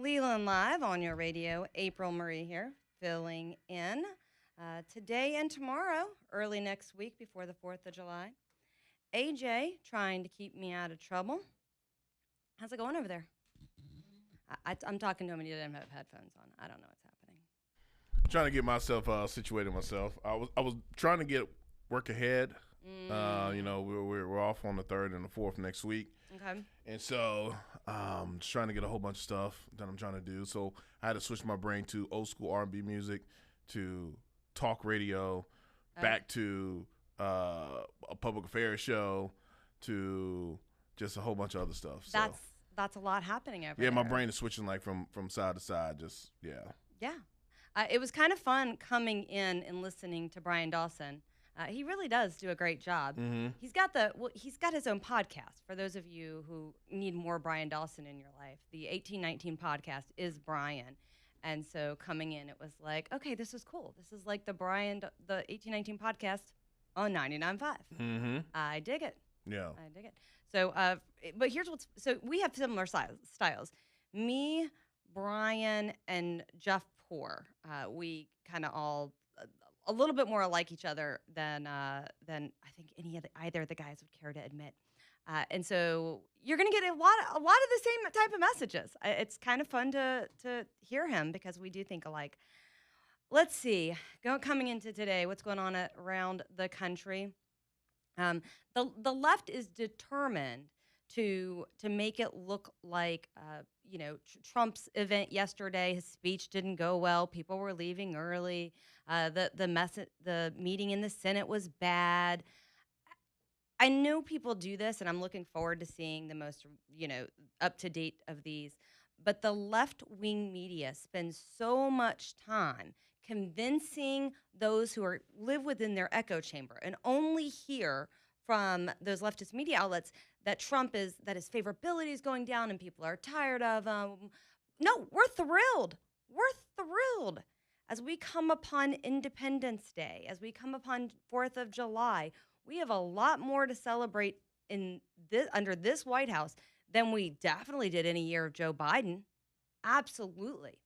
Leland Live on your radio. April Marie here, filling in today and tomorrow, early next week before the 4th of July. AJ trying to keep me out of trouble. How's it going over there? I'm talking to him and he doesn't have headphones on. I don't know what's happening. Trying to get myself situated myself. I was trying to get work ahead. We're off on the 3rd and the 4th next week. Okay. And so just trying to get a whole bunch of stuff that I'm trying to do. So I had to switch my brain to old school R&B music, to talk radio, back to a public affairs show, to just a whole bunch of other stuff. So That's a lot happening over there. yeah, my brain is switching like from side to side. Just Yeah. It was kind of fun coming in and listening to Brian Dawson. He really does do a great job. Mm-hmm. He's got his own podcast. For those of you who need more Brian Dawson in your life, the 1819 podcast is Brian. And so coming in, it was like, okay, this is cool. This is like the 1819 podcast on 99.5. Mm-hmm. I dig it. Yeah. I dig it. So, but here's so we have similar styles. Me, Brian, and Jeff Poor. We kind of all a little bit more like each other than I think either of the guys would care to admit. And so you're going to get a lot of the same type of messages. It's kind of fun to hear him because we do think alike. Let's see. Coming into today, what's going on around the country? The left is determined to make it look like Trump's event yesterday. His speech didn't go well. People were leaving early. The meeting in the Senate was bad. I know people do this, and I'm looking forward to seeing the most up to date of these. But the left wing media spends so much time convincing those who live within their echo chamber and only hear from those leftist media outlets that that his favorability is going down and people are tired of him. No, we're thrilled. We're thrilled. As we come upon Independence Day, as we come upon 4th of July, we have a lot more to celebrate under this White House than we definitely did in a year of Joe Biden. Absolutely.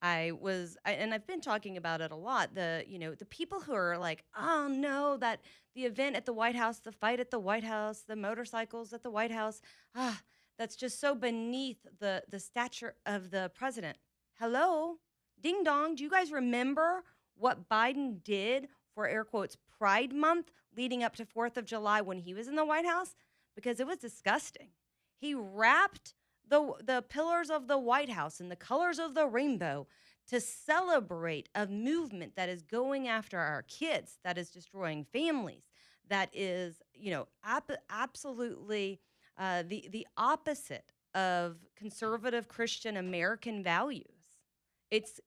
And I've been talking about it a lot. The people who are like, oh no, that the event at the White House, the fight at the White House, the motorcycles at the White House, that's just so beneath the stature of the president. Hello, ding dong. Do you guys remember what Biden did for air quotes Pride Month leading up to 4th of July when he was in the White House? Because it was disgusting. He wrapped the pillars of the White House in the colors of the rainbow to celebrate a movement that is going after our kids, that is destroying families, that is, absolutely the opposite of conservative Christian American values. It's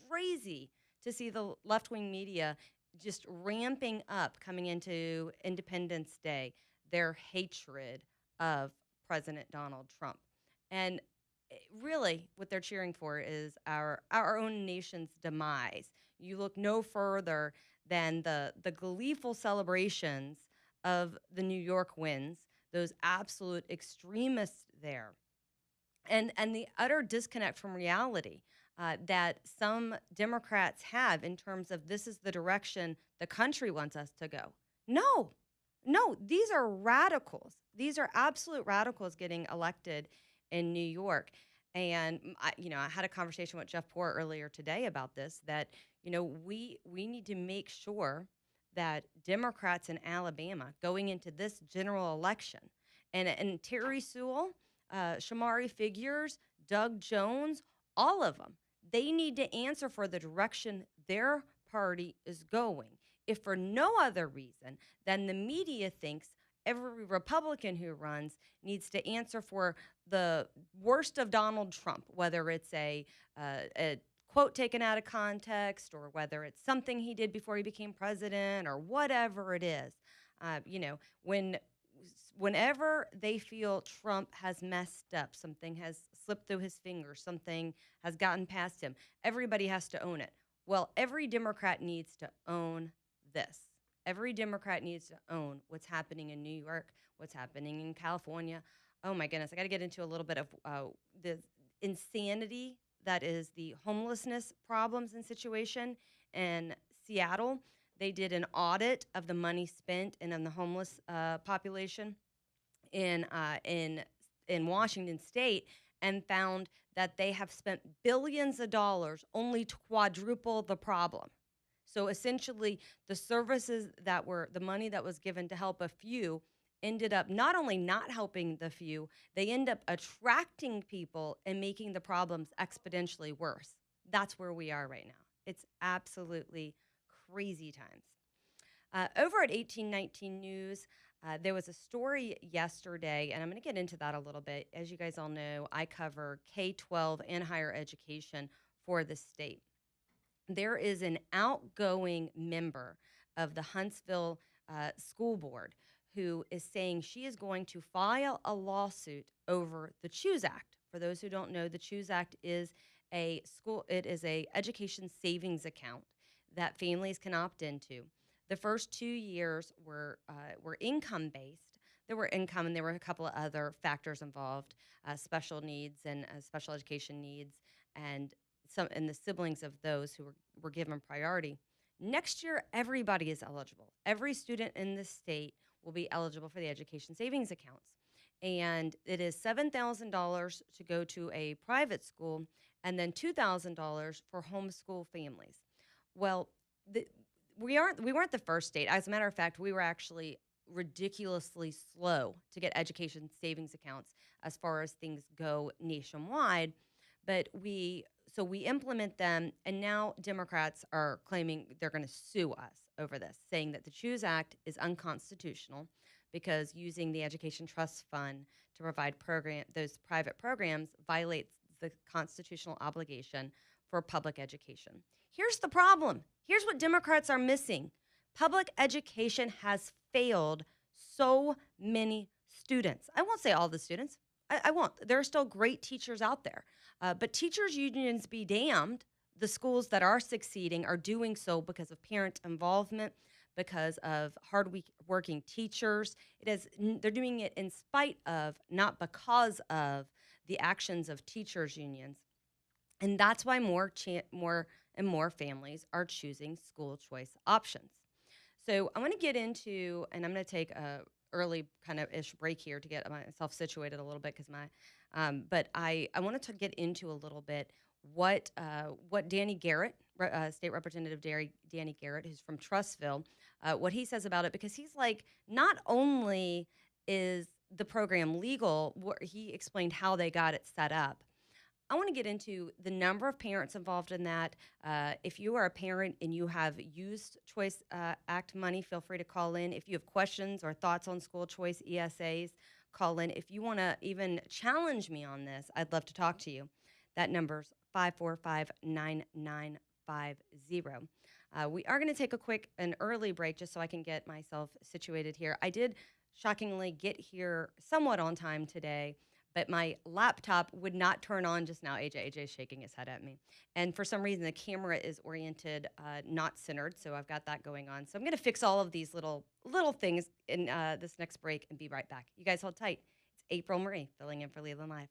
crazy to see the left-wing media just ramping up coming into Independence Day, their hatred of President Donald Trump. And really, what they're cheering for is our own nation's demise. You look no further than the gleeful celebrations of the New York wins, those absolute extremists there, and the utter disconnect from reality that some Democrats have in terms of this is the direction the country wants us to go. No, these are radicals. These are absolute radicals getting elected in New York. And I had a conversation with Jeff Poor earlier today about this, that we need to make sure that Democrats in Alabama going into this general election, and Terry Sewell, Shamari Figures, Doug Jones, all of them, they need to answer for the direction their party is going. If for no other reason than the media thinks every Republican who runs needs to answer for the worst of Donald Trump, whether it's a quote taken out of context or whether it's something he did before he became president or whatever it is. Whenever they feel Trump has messed up, something has slipped through his fingers, something has gotten past him, everybody has to own it. Well, every Democrat needs to own this. Every Democrat needs to own what's happening in New York, what's happening in California. Oh my goodness, I got to get into a little bit of insanity that is the homelessness problems and situation in Seattle. They did an audit of the money spent and on the homeless population in uh, in in Washington State, and found that they have spent billions of dollars only to quadruple the problem. So essentially, the services that were the money that was given to help a few ended up not only not helping the few, they end up attracting people and making the problems exponentially worse. That's where we are right now. It's absolutely crazy times. Over at 1819 News, there was a story yesterday, and I'm going to get into that a little bit. As you guys all know, I cover K 12 and higher education for the state. There is an outgoing member of the Huntsville School Board who is saying she is going to file a lawsuit over the Choose Act. For those who don't know, the Choose Act is a education savings account that families can opt into. The first 2 years were income based. There were income, and there were a couple of other factors involved, special needs and special education needs, and the siblings of those who were given priority. Next year, everybody is eligible. Every student in the state will be eligible for the education savings accounts. And it is $7,000 to go to a private school, and then $2,000 for homeschool families. Well, the, we weren't the first state. As a matter of fact, we were actually ridiculously slow to get education savings accounts as far as things go nationwide. But we implement them, and now Democrats are claiming they're going to sue us over this, saying that the Choose Act is unconstitutional because using the Education Trust Fund to provide those private programs violates the constitutional obligation for public education. Here's the problem. Here's what Democrats are missing. Public education has failed so many students. I won't say all the students. I won't. There are still great teachers out there. But teachers' unions be damned. The schools that are succeeding are doing so because of parent involvement, because of hard-working teachers. They're doing it in spite of, not because of, the actions of teachers' unions. And that's why more and more families are choosing school choice options. So I want to get into, and I'm going to take a early kind of ish break here to get myself situated a little bit because but I wanted to get into a little bit what Danny Garrett, State Representative Danny Garrett, who's from Trussville, what he says about it, because he's like, not only is the program legal, he explained how they got it set up. I want to get into the number of parents involved in that. If you are a parent and you have used Choice Act money, feel free to call in. If you have questions or thoughts on school choice ESAs, call in. If you want to even challenge me on this, I'd love to talk to you. That number's 545-9950. We are going to take an early break just so I can get myself situated here. I did shockingly get here somewhat on time today, but my laptop would not turn on just now. AJ's shaking his head at me. And for some reason, the camera is oriented, not centered, so I've got that going on. So I'm going to fix all of these little things in this next break and be right back. You guys hold tight. It's April Marie filling in for Leland Live.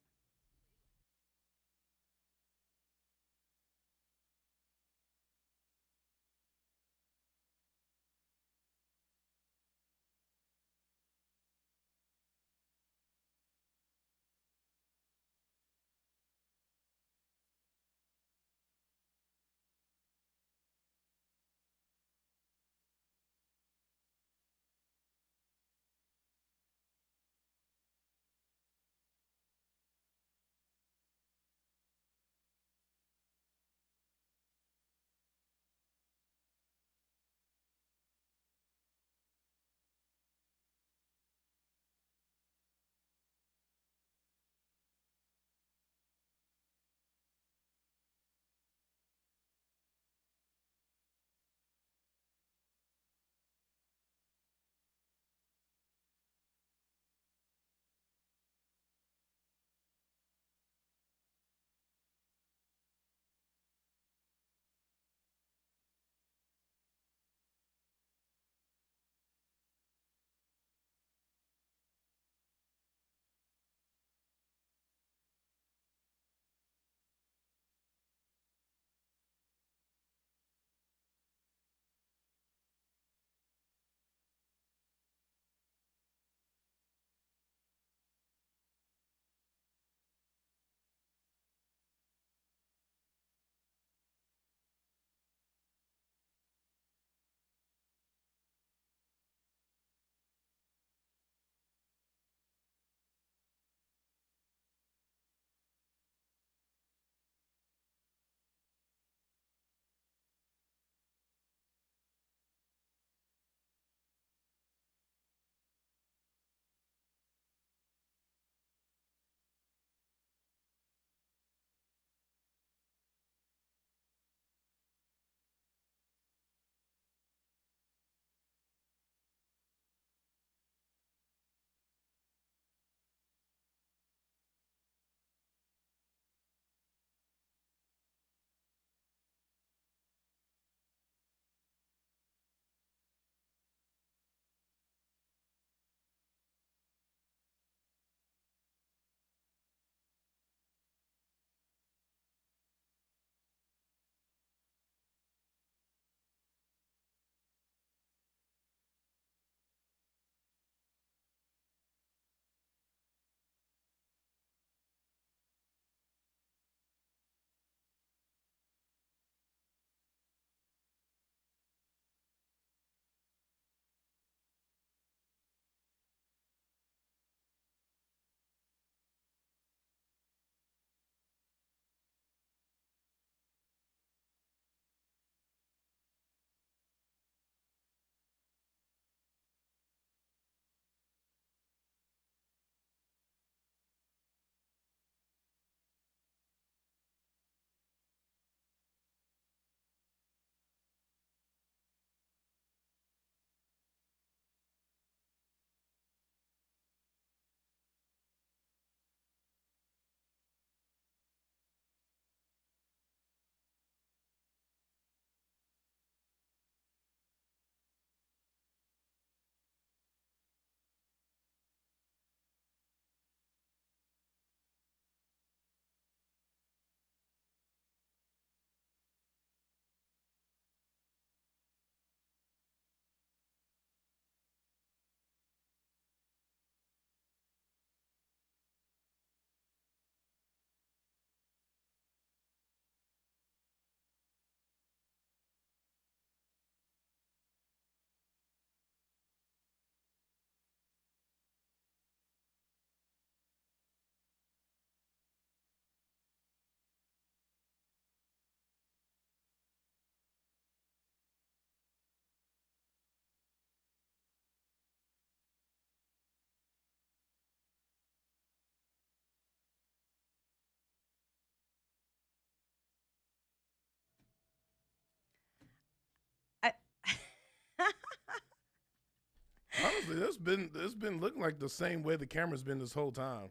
honestly, it's been looking like the same way the camera's been this whole time.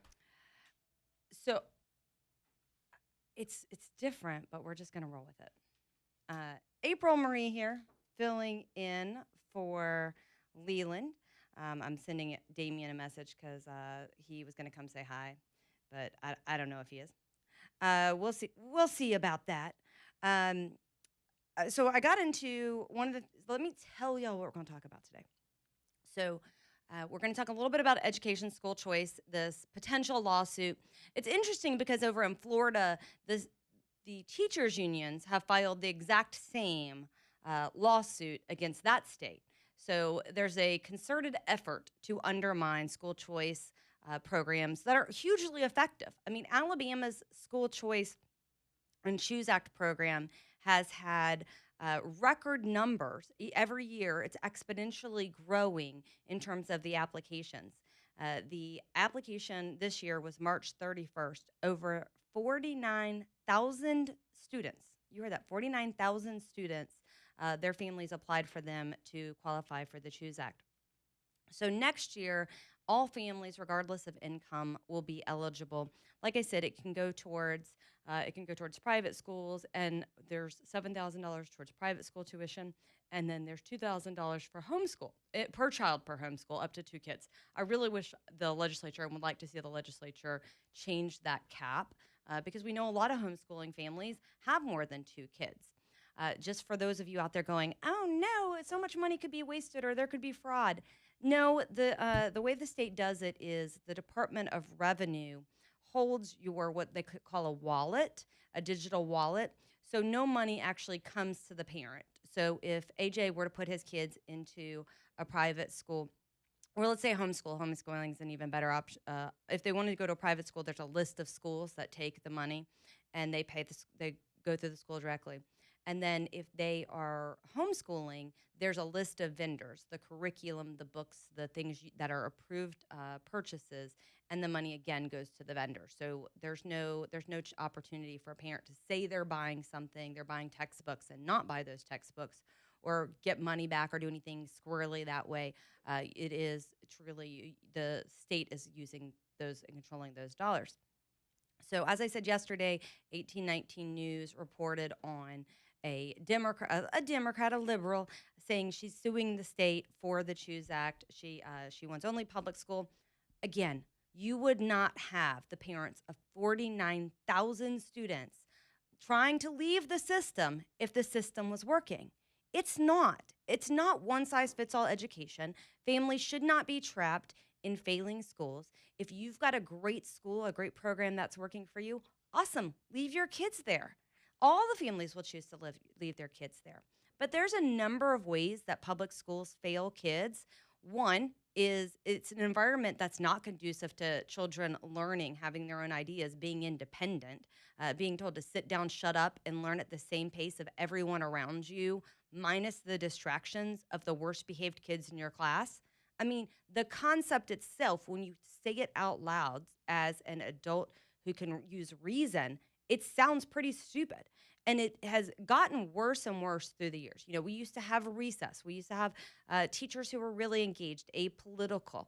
So it's different, but we're just gonna roll with it. April Marie here, filling in for Leland. I'm sending Damien a message because he was gonna come say hi, but I don't know if he is. We'll see. We'll see about that. Um, so I got into one of the. Let me tell y'all what we're going to talk about today. So we're going to talk a little bit about education, school choice, this potential lawsuit. It's interesting because over in Florida, the teachers unions have filed the exact same lawsuit against that state. So there's a concerted effort to undermine school choice programs that are hugely effective. I mean, Alabama's school choice and Choose Act program has had record numbers every year. It's exponentially growing in terms of the applications. The application this year was March 31st. Over 49,000 students. You heard that, 49,000 students. Their families applied for them to qualify for the Choose Act. So next year, all families, regardless of income, will be eligible. Like I said, it can go towards private schools, and there's $7,000 towards private school tuition, and then there's $2,000 for homeschool per child per homeschool, up to 2 kids. I really wish the legislature, and would like to see the legislature change that cap, because we know a lot of homeschooling families have more than 2 kids. Just for those of you out there going, oh no, so much money could be wasted or there could be fraud. No, the way the state does it is the Department of Revenue holds your what they could call a wallet, a digital wallet. So no money actually comes to the parent. So if AJ were to put his kids into a private school, or let's say homeschooling is an even better option. If they wanted to go to a private school, there's a list of schools that take the money, and they go through the school directly. And then if they are homeschooling, there's a list of vendors, the curriculum, the books, the things that are approved purchases, and the money again goes to the vendor. So there's no opportunity for a parent to say they're buying something, they're buying textbooks and not buy those textbooks, or get money back or do anything squirrely that way. It's really the state is using those and controlling those dollars. So as I said yesterday, 1819 News reported on a Democrat, a liberal, saying she's suing the state for the Choose Act. She wants only public school. Again, you would not have the parents of 49,000 students trying to leave the system if the system was working. It's not. It's not one size fits all education. Families should not be trapped in failing schools. If you've got a great school, a great program that's working for you, awesome. Leave your kids there. All the families will choose to leave their kids there. But there's a number of ways that public schools fail kids. One is it's an environment that's not conducive to children learning, having their own ideas, being independent, being told to sit down, shut up, and learn at the same pace of everyone around you, minus the distractions of the worst behaved kids in your class. I mean, the concept itself, when you say it out loud as an adult who can use reason, it sounds pretty stupid. And it has gotten worse and worse through the years. You know, we used to have recess. We used to have teachers who were really engaged, apolitical,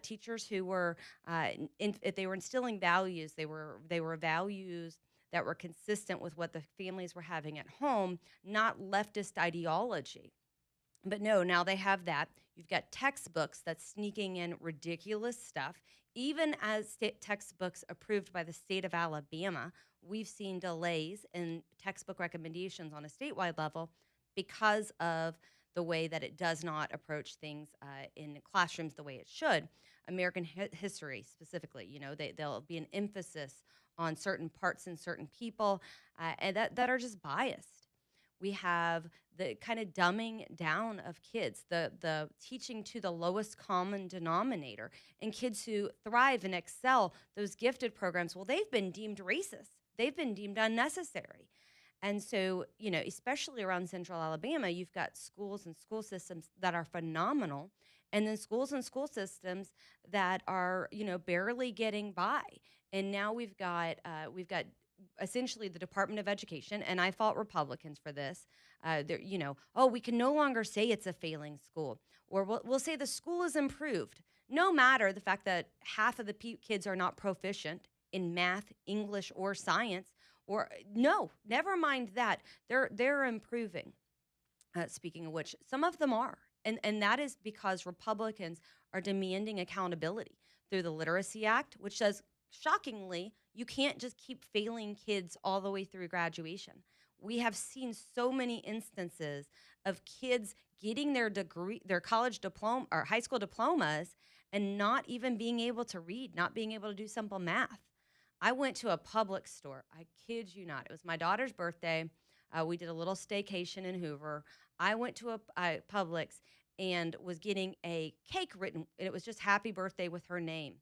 teachers who were, if they were instilling values, they were values that were consistent with what the families were having at home, not leftist ideology. But no, now they have that. You've got textbooks that's sneaking in ridiculous stuff. Even as state textbooks approved by the state of Alabama, we've seen delays in textbook recommendations on a statewide level because of the way that it does not approach things in classrooms the way it should. American history specifically, you know, there'll be an emphasis on certain parts and certain people and that are just biased. We have the kind of dumbing down of kids, the teaching to the lowest common denominator, and kids who thrive and excel, those gifted programs, well, they've been deemed racist. They've been deemed unnecessary. And so, you know, especially around central Alabama, you've got schools and school systems that are phenomenal, and then schools and school systems that are, you know, barely getting by. And now we've got essentially the Department of Education, and I fought Republicans for this. Oh, we can no longer say it's a failing school, or we'll say the school is improved, no matter the fact that half of the kids are not proficient in math, English, or science. Or no, never mind that they're improving. Speaking of which, some of them are. And that is because Republicans are demanding accountability through the Literacy Act, which says, shockingly, you can't just keep failing kids all the way through graduation. We have seen so many instances of kids getting their degree, their college diploma or high school diplomas, and not even being able to read, not being able to do simple math. I went to a Publix store. I kid you not. It was my daughter's birthday. We did a little staycation in Hoover. I went to a Publix and was getting a cake written, and it was just happy birthday with her name.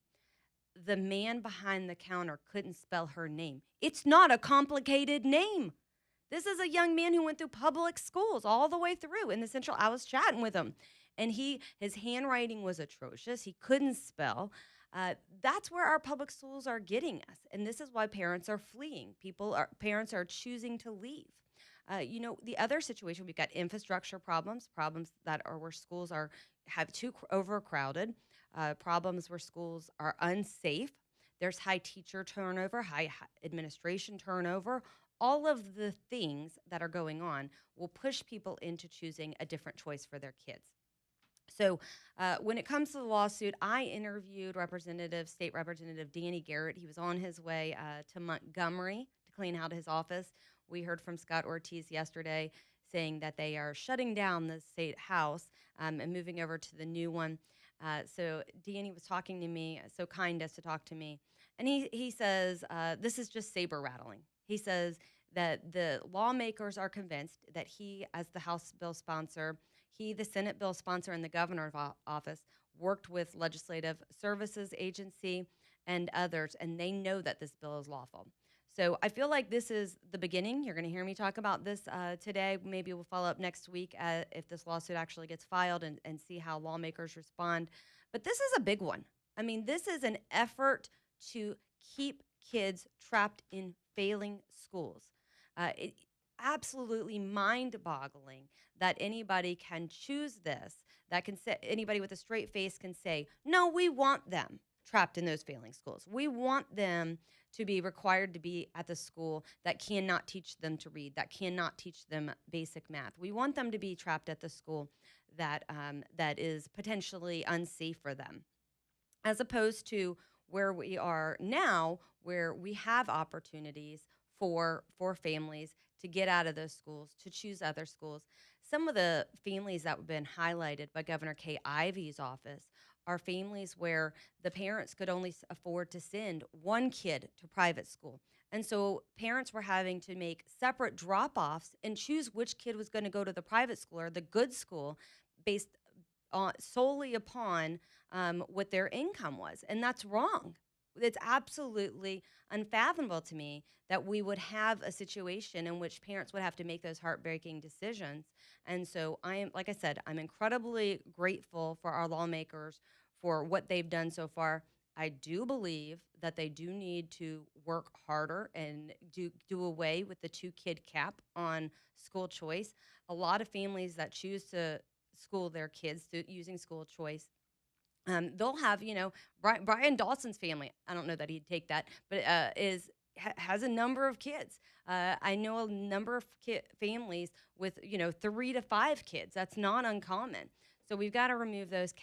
The man behind the counter couldn't spell her name. It's not a complicated name. This is a young man who went through public schools all the way through in the Central. I was chatting with him, and his handwriting was atrocious. He couldn't spell. That's where our public schools are getting us, and this is why parents are fleeing. Parents are choosing to leave. The other situation, we've got infrastructure problems that are where schools have too overcrowded, problems where schools are unsafe. There's high teacher turnover, high administration turnover. All of the things that are going on will push people into choosing a different choice for their kids. So when it comes to the lawsuit, I interviewed State Representative Danny Garrett. He was on his way to Montgomery to clean out his office. We heard from Scott Ortiz yesterday saying that they are shutting down the state house and moving over to the new one. So Danny was talking to me, so kind as to talk to me. And he says, this is just saber rattling. He says that the lawmakers are convinced that he, as the House bill sponsor, the Senate bill sponsor, and the governor's office worked with Legislative Services Agency and others, and they know that this bill is lawful. So I feel like this is the beginning. You're going to hear me talk about this today. Maybe we'll follow up next week if this lawsuit actually gets filed and see how lawmakers respond. But this is a big one. I mean, this is an effort to keep kids trapped in failing schools. Absolutely mind-boggling that anybody can choose this, that can say, anybody with a straight face can say, no, we want them trapped in those failing schools. We want them to be required to be at the school that cannot teach them to read, that cannot teach them basic math. We want them to be trapped at the school that is potentially unsafe for them, as opposed to where we are now, where we have opportunities for families to get out of those schools, to choose other schools. Some of the families that have been highlighted by Governor Kay Ivey's office are families where the parents could only afford to send one kid to private school. And so parents were having to make separate drop-offs and choose which kid was going to go to the private school or the good school based solely upon what their income was. And that's wrong. It's absolutely unfathomable to me that we would have a situation in which parents would have to make those heartbreaking decisions. And so like I said, I'm incredibly grateful for our lawmakers for what they've done so far. I do believe that they do need to work harder and do away with the 2-kid cap on school choice. A lot of families that choose to school their kids using school choice, they'll have, Brian Dawson's family. I don't know that he'd take that, but has a number of kids. I know a number of families with 3 to 5 kids. That's not uncommon. So we've got to remove that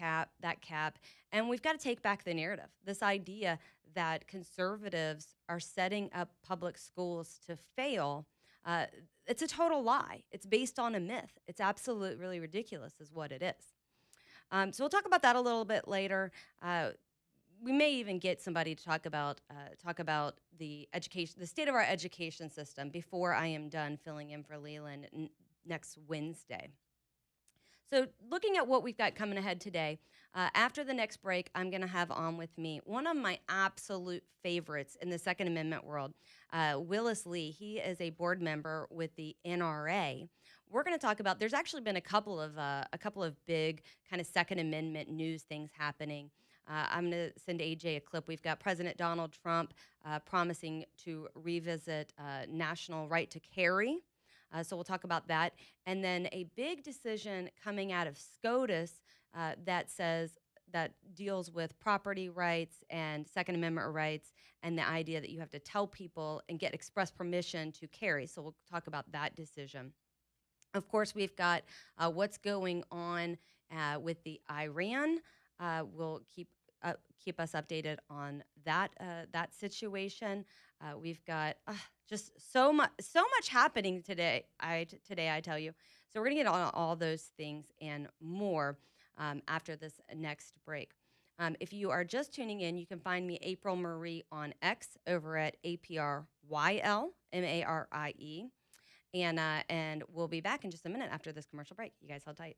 cap, and we've got to take back the narrative. This idea that conservatives are setting up public schools to fail. It's a total lie. It's based on a myth. It's absolutely really ridiculous, is what it is. So we'll talk about that a little bit later. We may even get somebody to talk about the state of our education system before I am done filling in for Leland next Wednesday. So looking at what we've got coming ahead today, after the next break, I'm going to have on with me one of my absolute favorites in the Second Amendment world, Willis Lee. He is a board member with the NRA. We're going to talk about, there's actually been a couple of big kind of Second Amendment news things happening. I'm going to send AJ a clip. We've got President Donald Trump promising to revisit national right to carry. So we'll talk about that. And then a big decision coming out of SCOTUS that deals with property rights and Second Amendment rights, and the idea that you have to tell people and get express permission to carry. So we'll talk about that decision. Of course, we've got what's going on with the Iran. We'll keep us updated on that situation. We've got just so much happening today. I tell you. So we're gonna get on all those things and more after this next break. If you are just tuning in, you can find me, April Marie, on X over at APRYLMARIE. And we'll be back in just a minute after this commercial break. You guys hold tight.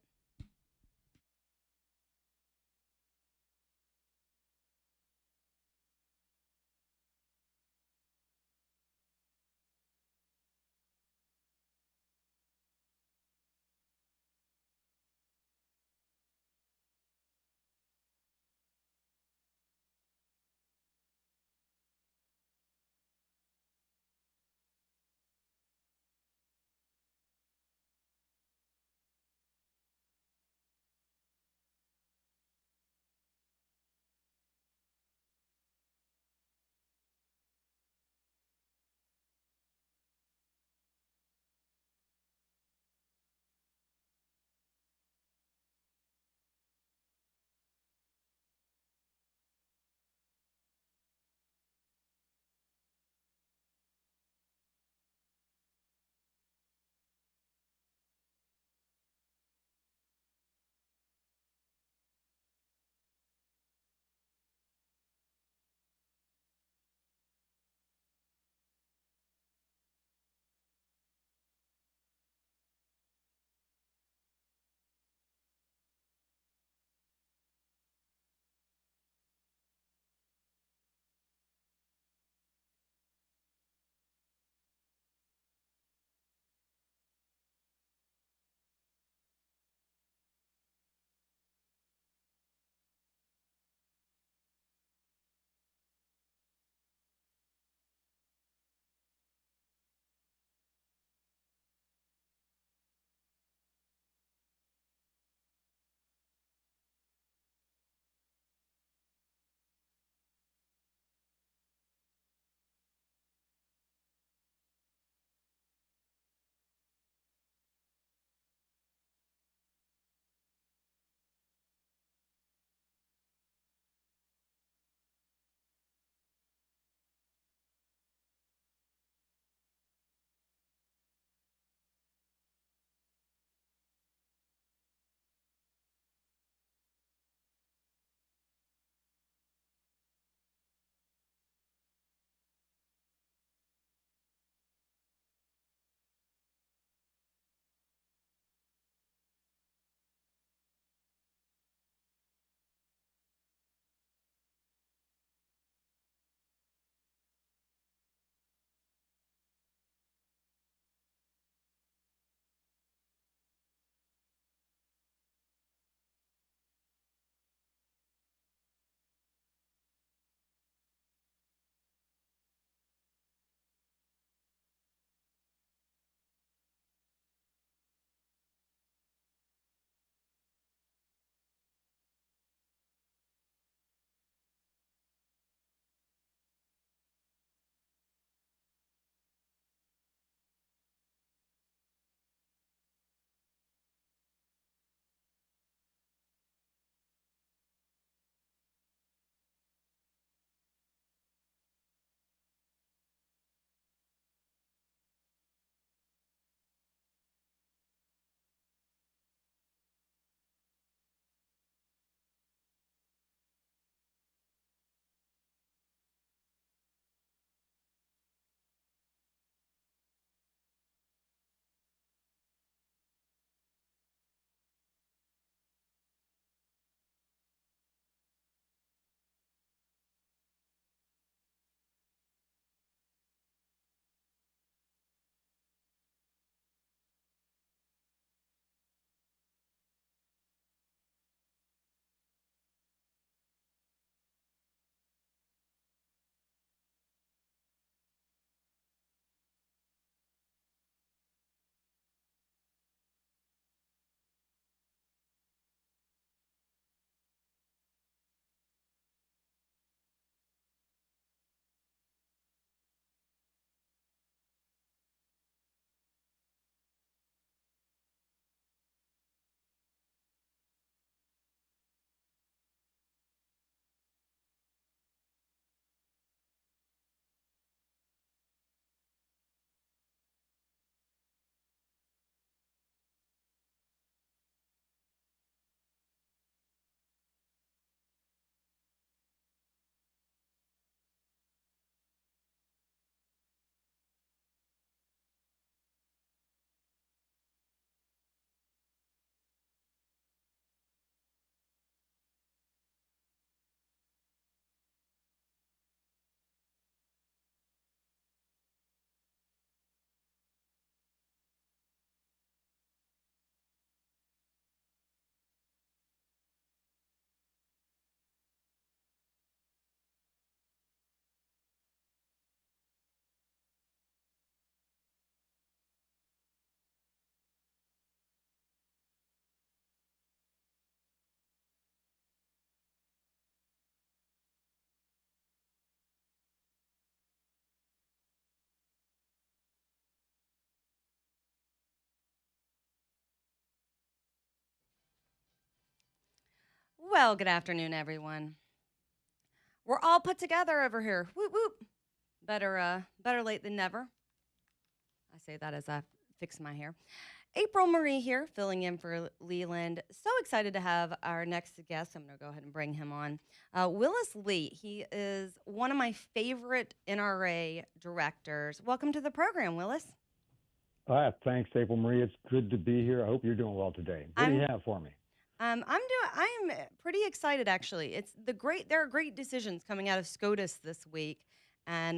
Well, good afternoon, everyone. We're all put together over here. Whoop whoop. Better late than never. I say that as I fix my hair. April Marie here, filling in for Leland. So excited to have our next guest. I'm going to go ahead and bring him on. Willis Lee. He is one of my favorite NRA directors. Welcome to the program, Willis. Thanks, April Marie. It's good to be here. I hope you're doing well today. What do you have for me? I am pretty excited actually. There are great decisions coming out of SCOTUS this week, and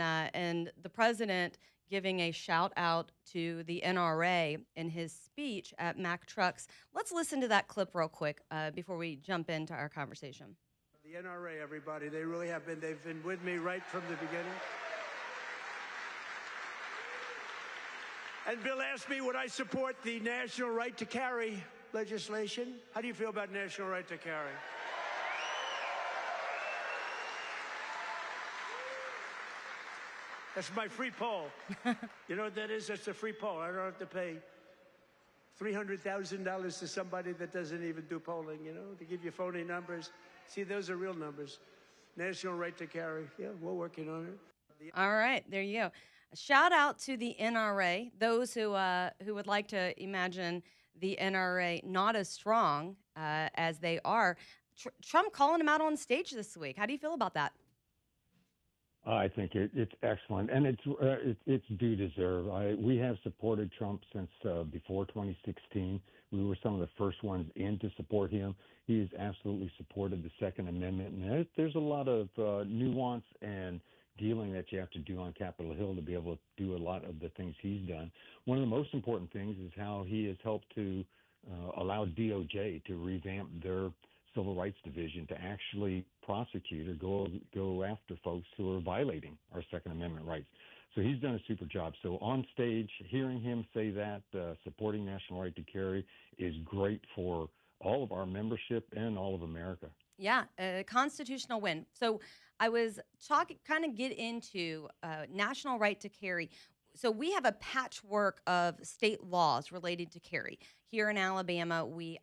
the president giving a shout out to the NRA in his speech at Mack Trucks. Let's listen to that clip real quick before we jump into our conversation. The NRA, everybody, they really have been. They've been with me right from the beginning. And Bill asked me, would I support the national right to carry legislation? How do you feel about national right to carry? That's my free poll. You know what that is? That's a free poll. I don't have to pay $300,000 to somebody that doesn't even do polling, to give you phony numbers. See, those are real numbers. National right to carry. Yeah, we're working on it. All right, there you go. A shout out to the NRA, those who would like to imagine the NRA not as strong as they are. Trump calling them out on stage this week. How do you feel about that? I think it's excellent, and it's due deserve. We have supported Trump since before 2016. We were some of the first ones in to support him. He has absolutely supported the Second Amendment, and there's a lot of nuance and dealing that you have to do on Capitol Hill to be able to do a lot of the things he's done. One of the most important things is how he has helped to allow DOJ to revamp their Civil Rights Division to actually prosecute or go after folks who are violating our Second Amendment rights. So he's done a super job. So on stage, hearing him say that, supporting national right to carry is great for all of our membership and all of America. Yeah, a constitutional win. So I was kind of get into national right to carry. So we have a patchwork of state laws related to carry. Here in Alabama, we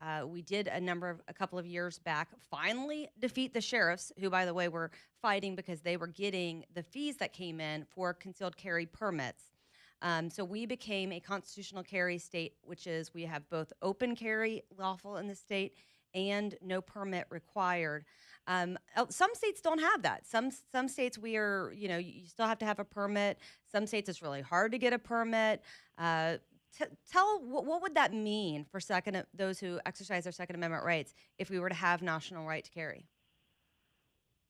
did a couple of years back, finally defeat the sheriffs, who, by the way, were fighting because they were getting the fees that came in for concealed carry permits. So we became a constitutional carry state, which is we have both open carry lawful in the state and no permit required. Some states don't have that. Some states you still have to have a permit. Some states it's really hard to get a permit. What would that mean for those who exercise their Second Amendment rights if we were to have national right to carry?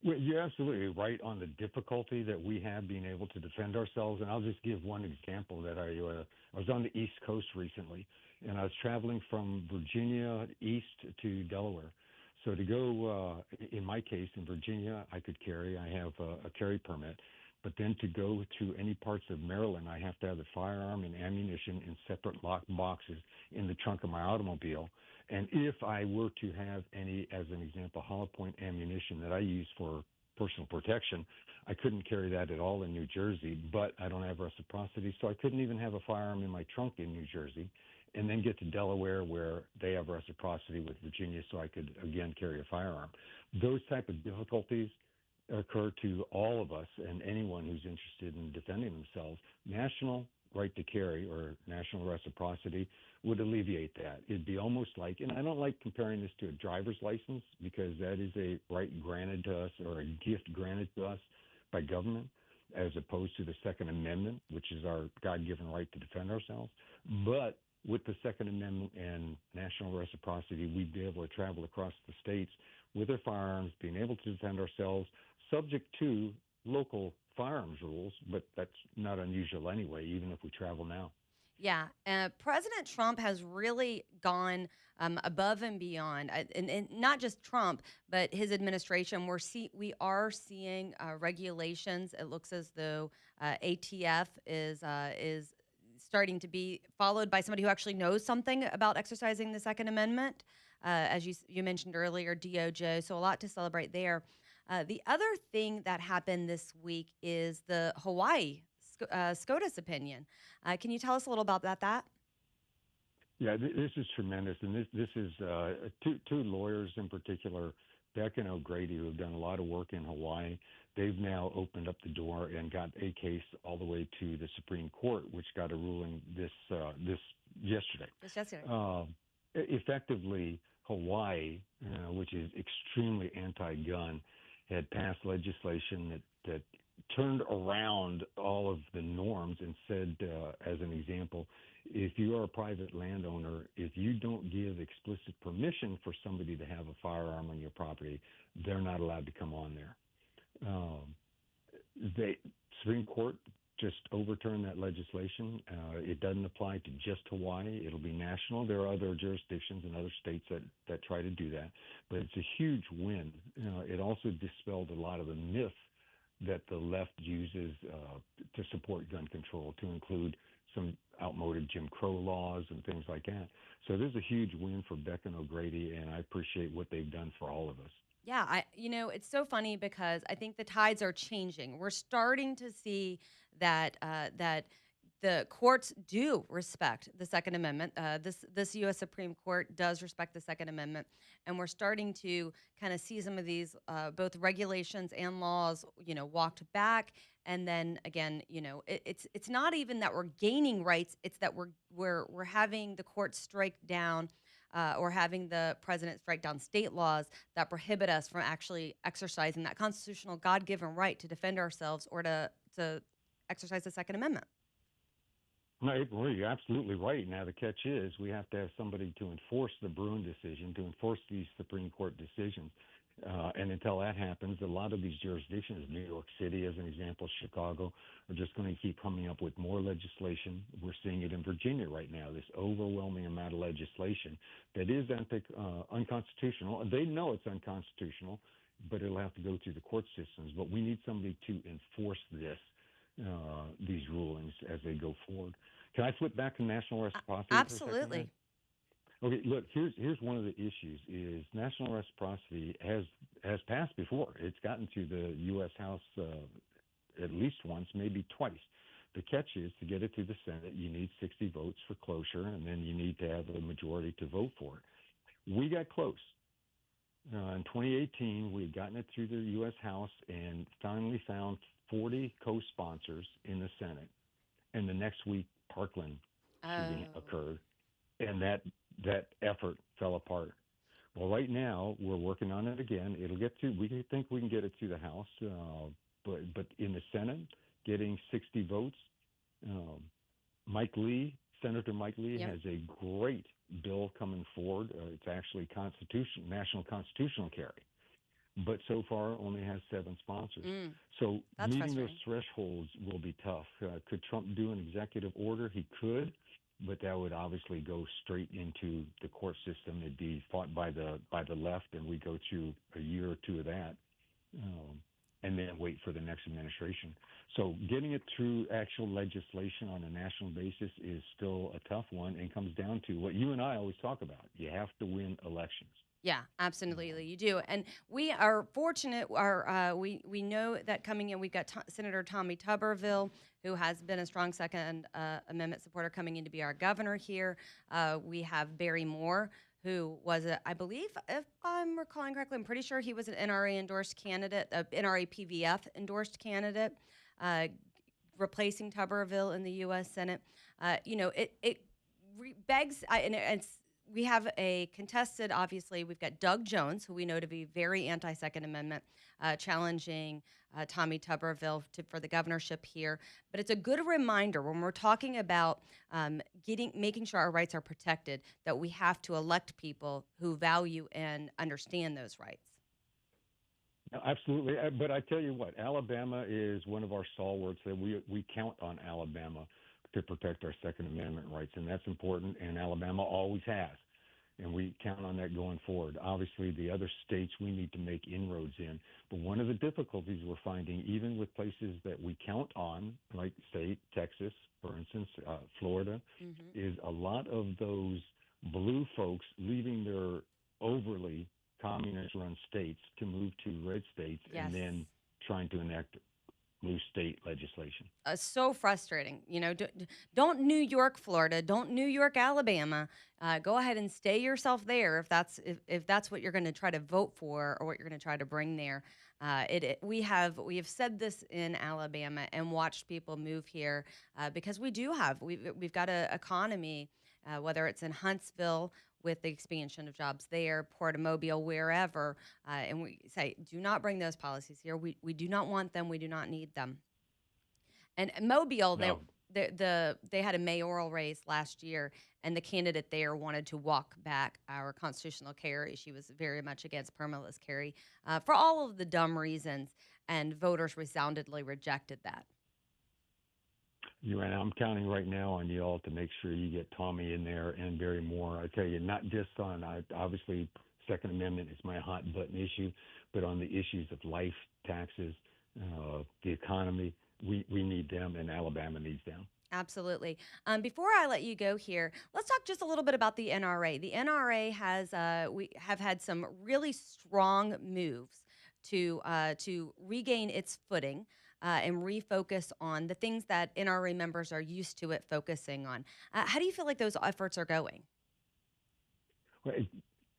Well, you're absolutely right on the difficulty that we have being able to defend ourselves. And I'll just give one example that I was on the East Coast recently, and I was traveling from Virginia east to Delaware. So to go, in my case, in Virginia, I could carry. I have a carry permit. But then to go to any parts of Maryland, I have to have the firearm and ammunition in separate locked boxes in the trunk of my automobile. And if I were to have any, as an example, hollow point ammunition that I use for personal protection, I couldn't carry that at all in New Jersey, but I don't have reciprocity, so I couldn't even have a firearm in my trunk in New Jersey, and then get to Delaware where they have reciprocity with Virginia, so I could, again, carry a firearm. Those type of difficulties occur to all of us and anyone who's interested in defending themselves. National right to carry or national reciprocity would alleviate that. It'd be almost like, and I don't like comparing this to a driver's license because that is a right granted to us or a gift granted to us by government, as opposed to the Second Amendment, which is our God-given right to defend ourselves. But with the Second Amendment and national reciprocity, we'd be able to travel across the states with our firearms, being able to defend ourselves, subject to local firearms rules, but that's not unusual anyway, even if we travel now. Yeah, President Trump has really gone above and beyond, and not just Trump, but his administration. We are seeing regulations. It looks as though ATF is starting to be followed by somebody who actually knows something about exercising the Second Amendment. As you mentioned earlier, DOJ. So a lot to celebrate there. The other thing that happened this week is the Hawaii SCOTUS opinion. Can you tell us a little about that? Yeah, this is tremendous, and this is two lawyers in particular Beck and O'Grady, who have done a lot of work in Hawaii, they've now opened up the door and got a case all the way to the Supreme Court, which got a ruling this yesterday. Just yesterday. Effectively, Hawaii, which is extremely anti-gun, had passed legislation that turned around all of the norms and said, as an example, if you are a private landowner, if you don't give explicit permission for somebody to have a firearm on your property, they're not allowed to come on there. The Supreme Court just overturned that legislation. It doesn't apply to just Hawaii. It'll be national. There are other jurisdictions and other states that try to do that, but it's a huge win. It also dispelled a lot of the myth that the left uses to support gun control, to include some outmoded Jim Crow laws and things like that. So there's a huge win for Beck and O'Grady, and I appreciate what they've done for all of us. Yeah, it's so funny because I think the tides are changing. We're starting to see that that the courts do respect the Second Amendment. This U.S. Supreme Court does respect the Second Amendment, and we're starting to kind of see some of these both regulations and laws, walked back. And then again, it's not even that we're gaining rights; it's that we're having the courts strike down. Or having the president strike down state laws that prohibit us from actually exercising that constitutional God-given right to defend ourselves or to exercise the Second Amendment. No, well, you're absolutely right. Now, the catch is we have to have somebody to enforce the Bruen decision, to enforce these Supreme Court decisions. And until that happens, a lot of these jurisdictions, New York City as an example, Chicago, are just going to keep coming up with more legislation. We're seeing it in Virginia right now, this overwhelming amount of legislation that is unconstitutional. They know it's unconstitutional, but it'll have to go through the court systems. But we need somebody to enforce these rulings as they go forward. Can I flip back to national reciprocity? Absolutely. Okay, look, here's one of the issues is national reciprocity has passed before. It's gotten to the U.S. House at least once, maybe twice. The catch is to get it to the Senate, you need 60 votes for cloture, and then you need to have a majority to vote for it. We got close. In 2018, we had gotten it through the U.S. House and finally found 40 co-sponsors in the Senate. And the next week, Parkland shooting occurred, and that effort fell apart. Well, right now we're working on it again. It'll get to. We think we can get it to the House, but in the Senate, getting 60 votes. Senator Mike Lee Yep. has a great bill coming forward. It's actually national constitutional carry, but so far only has 7 sponsors. So That's meeting those frustrating. thresholds will be tough. Could Trump do an executive order? He could, but that would obviously go straight into the court system. It'd be fought by the left, and we go through a year or two of that, and then wait for the next administration. So getting it through actual legislation on a national basis is still a tough one, and comes down to what you and I always talk about. You have to win elections. Yeah, absolutely, you do, and we are fortunate. We know that coming in, we've got Senator Tommy Tuberville, who has been a strong Second Amendment supporter, coming in to be our governor here. We have Barry Moore, who was, I believe, if I'm recalling correctly, I'm pretty sure he was an NRA endorsed candidate, NRA PVF endorsed candidate, replacing Tuberville in the U.S. Senate. It begs, and it's. We have a contested, obviously, we've got Doug Jones, who we know to be very anti-Second Amendment, challenging Tommy Tuberville for the governorship here. But it's a good reminder when we're talking about making sure our rights are protected, that we have to elect people who value and understand those rights. Absolutely. But I tell you what, Alabama is one of our stalwarts that we count on Alabama to protect our Second Amendment rights, and that's important, and Alabama always has, and we count on that going forward. Obviously, the other states we need to make inroads in, but one of the difficulties we're finding, even with places that we count on, like, say, Texas, for instance, Florida, is a lot of those blue folks leaving their overly communist-run states to move to red states, Yes. and then trying to enact new state legislation. So frustrating. Don't New York, Florida. Don't New York, Alabama. Go ahead and stay yourself there if that's what you're going to try to vote for or what you're going to try to bring there. We have said this in Alabama and watched people move here because we've got an economy, whether it's in Huntsville with the expansion of jobs there, Port of Mobile, wherever, and we say do not bring those policies here. We do not want them. We do not need them. And Mobile, No. they had a mayoral race last year, and the candidate there wanted to walk back our constitutional carry. She was very much against permitless carry for all of the dumb reasons, and voters resoundingly rejected that. And I'm counting right now on you all to make sure you get Tommy in there and Barry Moore. I tell you, not just on obviously Second Amendment is my hot button issue, but on the issues of life, taxes, the economy, we need them, and Alabama needs them. Absolutely. Before I let you go here, let's talk just a little bit about the NRA. The NRA we have had some really strong moves to regain its footing and refocus on the things that NRA members are used to it focusing on. How do you feel like those efforts are going? Well,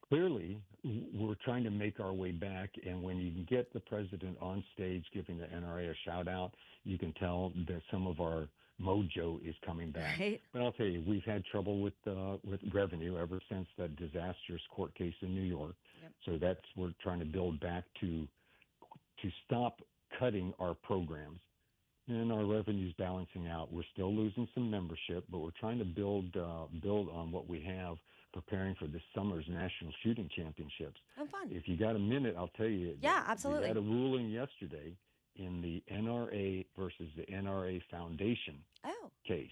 clearly, we're trying to make our way back, and when you can get the president on stage giving the NRA a shout out, you can tell that some of our mojo is coming back. Right. But I'll tell you, we've had trouble with revenue ever since that disastrous court case in New York. Yep. So we're trying to build back to stop cutting our programs. And our revenue's balancing out. We're still losing some membership, but we're trying to build on what we have, preparing for this summer's National Shooting Championships. Oh, fun. If you got a minute, I'll tell you. Yeah, absolutely. We had a ruling yesterday in the NRA versus the NRA Foundation case.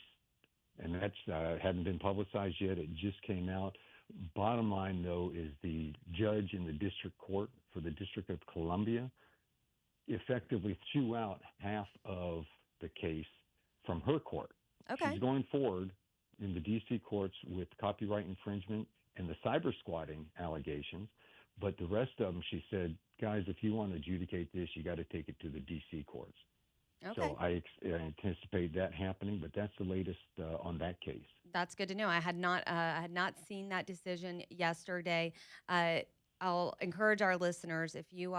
And that's hadn't been publicized yet. It just came out. Bottom line, though, is the judge in the district court for the District of Columbia effectively threw out half of the case from her court. Okay. She's going forward in the D.C. courts with copyright infringement and the cyber squatting allegations. But the rest of them, she said, guys, if you want to adjudicate this, you got to take it to the D.C. courts. Okay. So I anticipate that happening, but that's the latest on that case. That's good to know. I had not seen that decision yesterday. I'll encourage our listeners, if you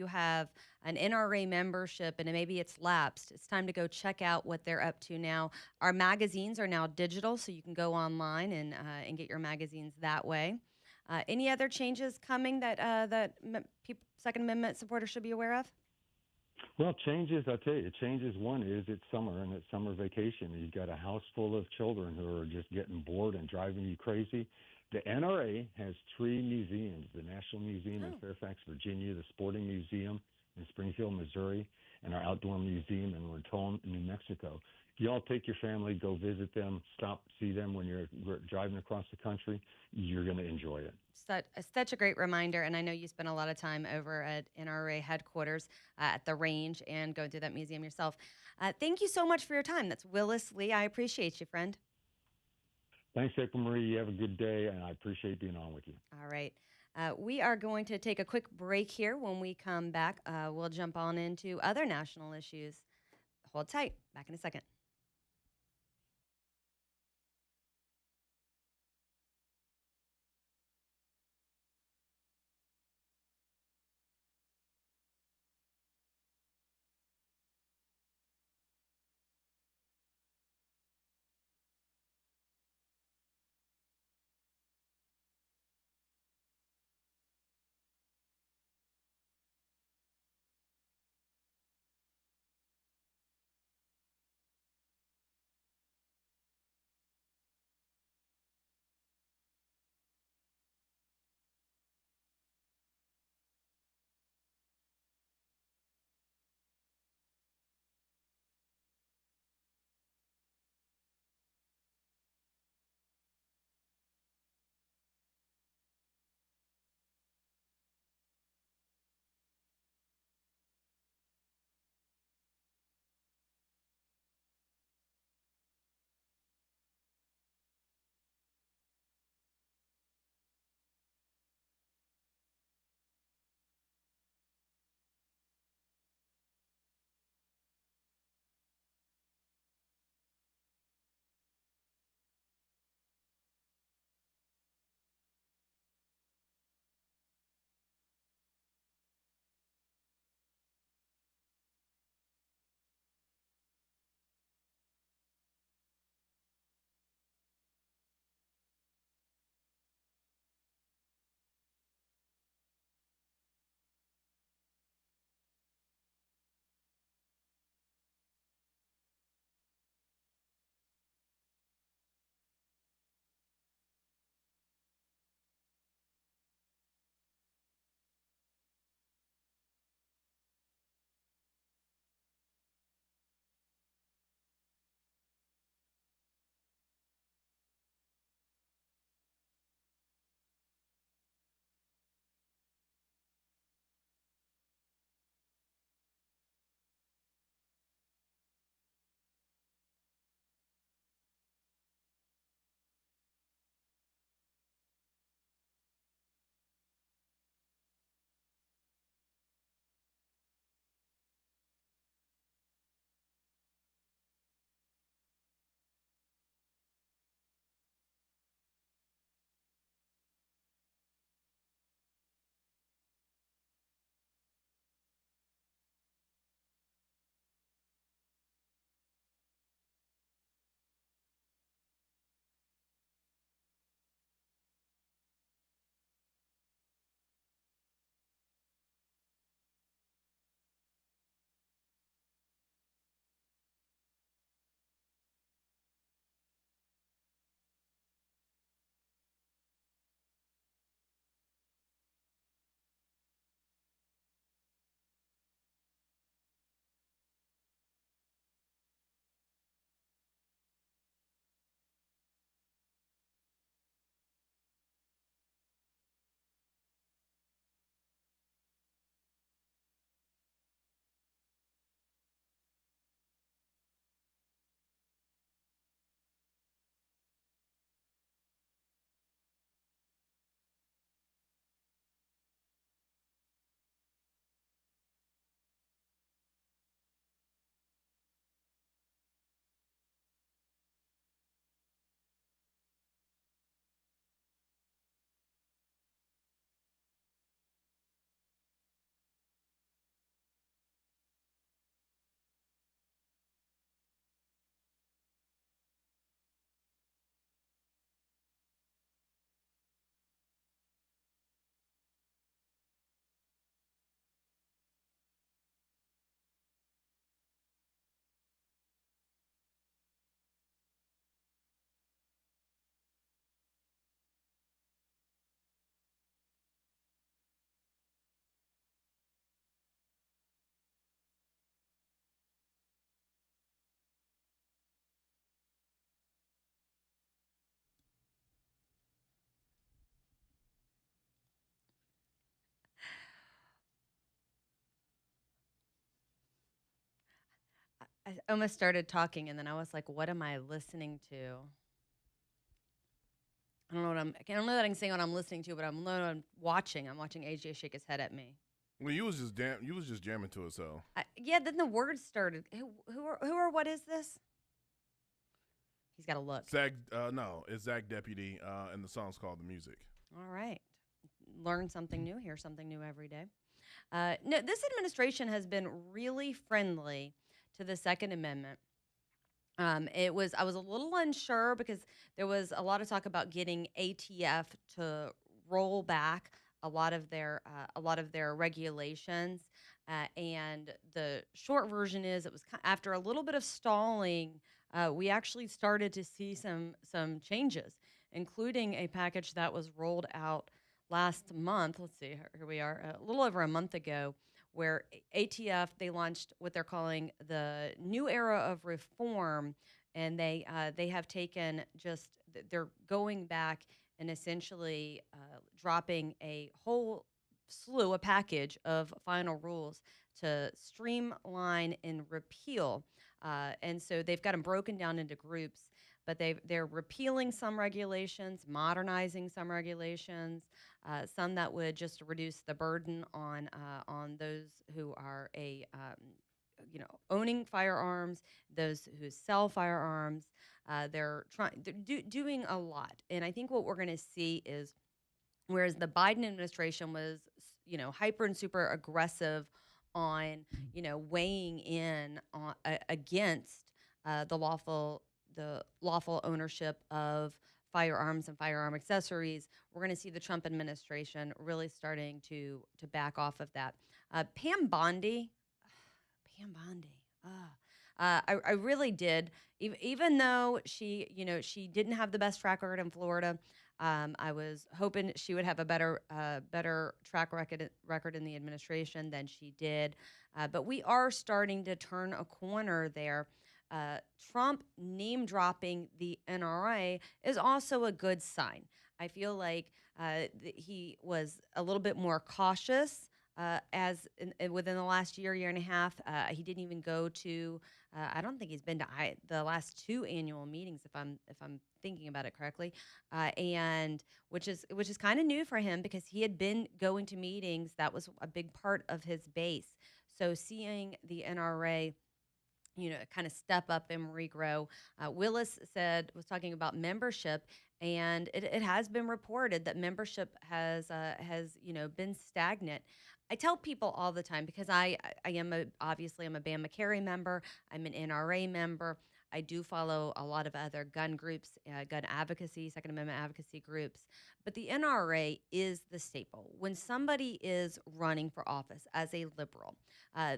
have an NRA membership and maybe it's lapsed, it's time to go check out what they're up to now. Our magazines are now digital, so you can go online and get your magazines that way. Any other changes coming that Second Amendment supporters should be aware of? Well, changes, I'll tell you, changes. One is it's summer and it's summer vacation. You've got a house full of children who are just getting bored and driving you crazy. The NRA has 3 museums, the National Museum in Fairfax, Virginia, the Sporting Museum in Springfield, Missouri, and our Outdoor Museum in Raton, New Mexico. You all take your family, go visit them, stop, see them when you're driving across the country. You're going to enjoy it. Such a great reminder, and I know you spent a lot of time over at NRA headquarters at the range and going through that museum yourself. Thank you so much for your time. That's Willis Lee. I appreciate you, friend. Thanks, April Marie. You have a good day, and I appreciate being on with you. All right. We are going to take a quick break here. When we come back, we'll jump on into other national issues. Hold tight. Back in a second. I almost started talking, and then I was like, "What am I listening to?" I don't know that I can say what I'm listening to, but I know what I'm watching. I'm watching AJ shake his head at me. Well, you was just jamming to it, so Yeah, then the words started. Who or what is this? He's got to look. no, it's Zach Deputy, and the song's called "The Music." All right. Learn something new, hear something new every day. No, this administration has been really friendly to the Second Amendment. I was a little unsure because there was a lot of talk about getting ATF to roll back a lot of their regulations, and the short version is it was after a little bit of stalling, we actually started to see some changes, including a package that was rolled out last month. Let's see, here we are, a little over a month ago, where ATF they launched what they're calling the new era of reform, and they have taken they're going back and essentially dropping a whole a package of final rules to streamline and repeal. And so they've got them broken down into groups, but they're repealing some regulations, modernizing some regulations, some that would just reduce the burden on those who are owning firearms, those who sell firearms. They're doing a lot, and I think what we're going to see is, whereas the Biden administration was, hyper and super aggressive on, weighing in on against the lawful ownership of firearms and firearm accessories, we're going to see the Trump administration really starting to back off of that. Pam Bondi, Pam Bondi. I really did. Even though she didn't have the best track record in Florida, I was hoping she would have a better track record in the administration than she did. But we are starting to turn a corner there. Trump name dropping the NRA is also a good sign. I feel like he was a little bit more cautious within the last year and a half. He didn't even go to. I don't think he's been to the last 2 annual meetings, if I'm thinking about it correctly, and which is kind of new for him because he had been going to meetings. That was a big part of his base. So seeing the NRA, kind of step up and regrow. Willis was talking about membership, and it has been reported that membership has been stagnant. I tell people all the time, because obviously I'm a Bama-Carey member, I'm an NRA member. I do follow a lot of other gun groups, gun advocacy, Second Amendment advocacy groups, but the NRA is the staple. When somebody is running for office as a liberal,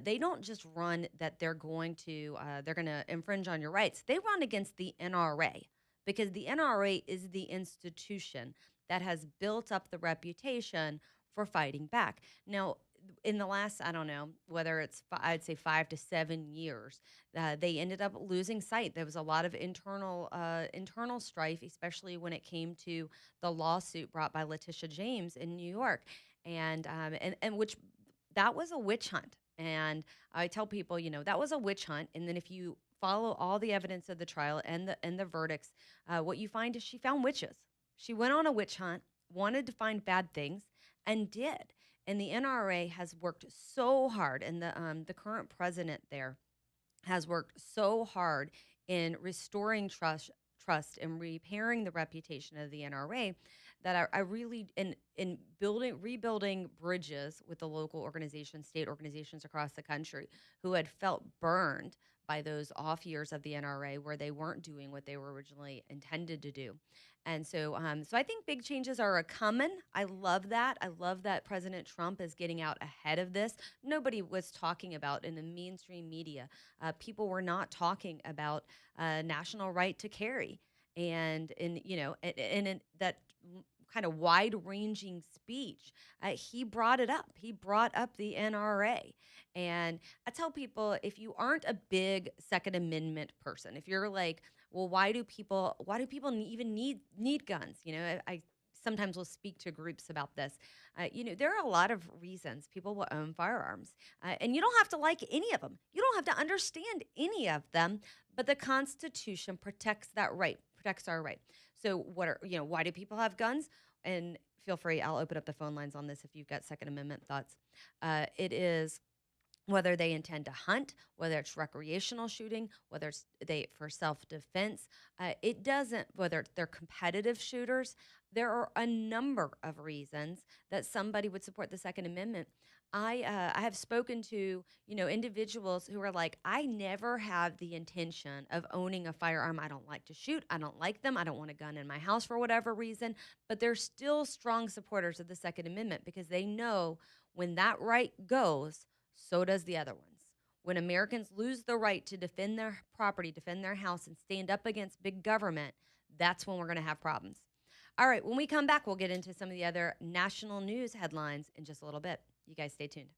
they don't just run that they're going to infringe on your rights. They run against the NRA, because the NRA is the institution that has built up the reputation for fighting back. Now, in the last, I don't know, whether it's, I'd say 5 to 7 years, they ended up losing sight. There was a lot of internal strife, especially when it came to the lawsuit brought by Letitia James in New York, and which that was a witch hunt. And I tell people, that was a witch hunt. And then if you follow all the evidence of the trial and the verdicts, what you find is she found witches. She went on a witch hunt, wanted to find bad things, and did. And the NRA has worked so hard, and the current president there has worked so hard in restoring trust and repairing the reputation of the NRA, that I really, in rebuilding bridges with the local organizations, state organizations across the country who had felt burned by those off years of the NRA where they weren't doing what they were originally intended to do. And so I think big changes are coming. I love that. I love that President Trump is getting out ahead of this. Nobody was talking about, in the mainstream media, people were not talking about national right to carry. And in that kind of wide-ranging speech, he brought it up. He brought up the NRA. And I tell people, if you aren't a big Second Amendment person, if you're like, well, why do people even need guns? I sometimes will speak to groups about this. There are a lot of reasons people will own firearms, and you don't have to like any of them. You don't have to understand any of them, but the Constitution protects that right, protects our right. So why do people have guns? And feel free, I'll open up the phone lines on this if you've got Second Amendment thoughts. It is whether they intend to hunt, whether it's recreational shooting, whether it's for self-defense. It doesn't, whether they're competitive shooters. There are a number of reasons that somebody would support the Second Amendment. I have spoken to individuals who are like, I never have the intention of owning a firearm. I don't like to shoot. I don't like them. I don't want a gun in my house for whatever reason. But they're still strong supporters of the Second Amendment because they know when that right goes, so does the other ones. When Americans lose the right to defend their property, defend their house, and stand up against big government, that's when we're going to have problems. All right, when we come back, we'll get into some of the other national news headlines in just a little bit. You guys stay tuned.